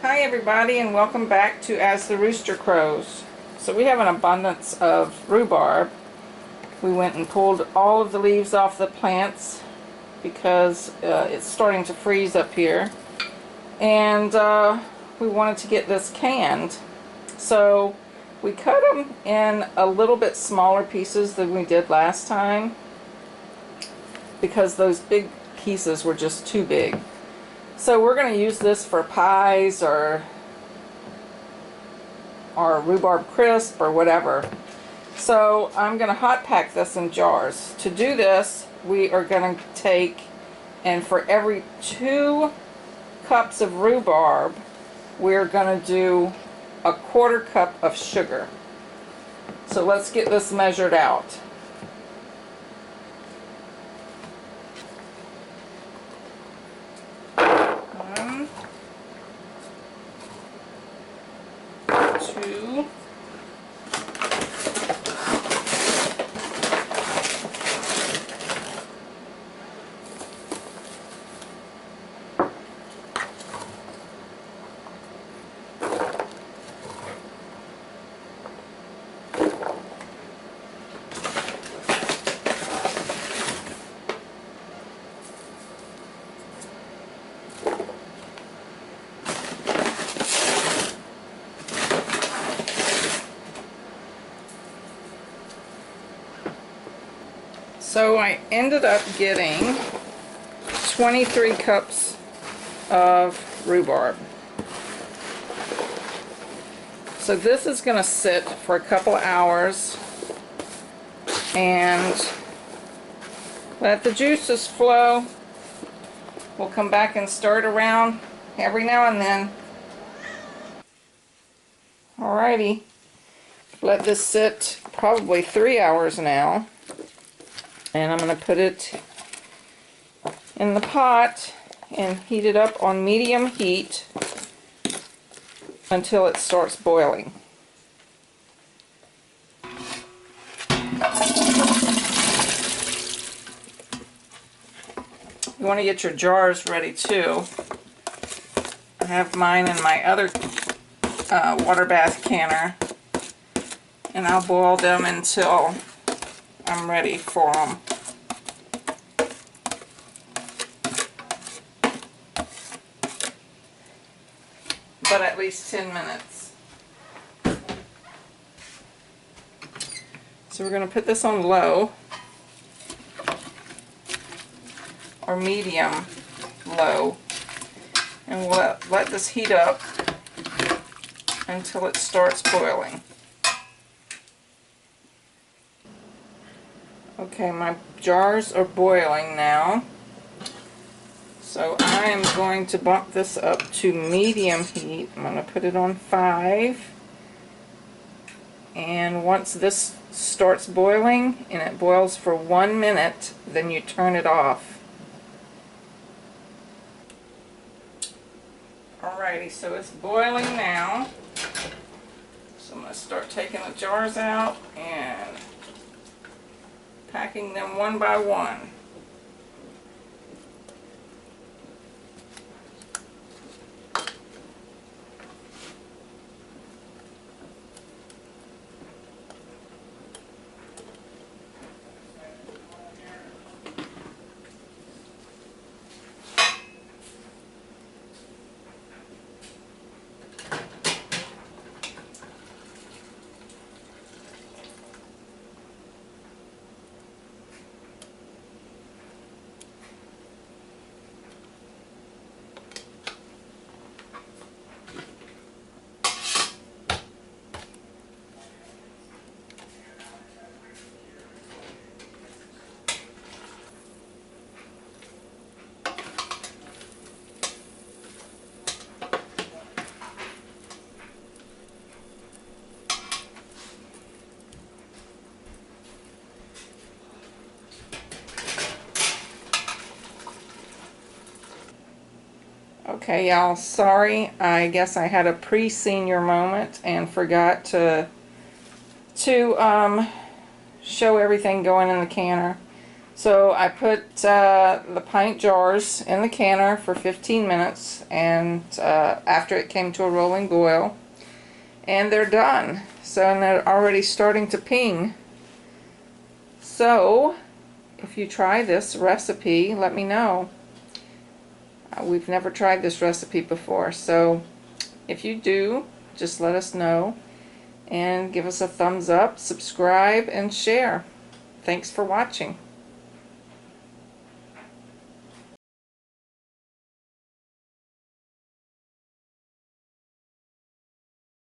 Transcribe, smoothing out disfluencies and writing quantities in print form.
Hi everybody, and welcome back to As the Rooster Crows. So we have an abundance of rhubarb. We went and pulled all of the leaves off the plants because it's starting to freeze up here, and we wanted to get this canned. So we cut them in a little bit smaller pieces than we did last time because those big pieces were just too big. So we're going to use this for pies or rhubarb crisp or whatever. So I'm going to hot pack this in jars. To do this, we are going to take, and for every 2 cups of rhubarb, we're going to do a 1/4 cup of sugar. So let's get this measured out. 2. So I ended up getting 23 cups of rhubarb. So this is going to sit for a couple of hours and let the juices flow. We'll come back and stir it around every now and then. Alrighty, let this sit probably 3 hours now. And I'm going to put it in the pot and heat it up on medium heat until it starts boiling. You want to get your jars ready too. I have mine in my other water bath canner, and I'll boil them until I'm ready for them. But at least 10 minutes. So we're going to put this on low or medium low, and we'll let this heat up until it starts boiling. Okay, my jars are boiling now, so I am going to bump this up to medium heat. I'm going to put it on 5, and once this starts boiling, and it boils for 1 minute, then you turn it off. Alrighty, so it's boiling now, so I'm going to start taking the jars out and packing them one by one. Okay, y'all, sorry, I guess I had a pre-senior moment and forgot to show everything going in the canner. So I put the pint jars in the canner for 15 minutes, and after it came to a rolling boil, and they're done. So, and they're already starting to ping. So if you try this recipe, let me know. We've never tried this recipe before, so if you do, just let us know and give us a thumbs up, subscribe, and share. Thanks for watching.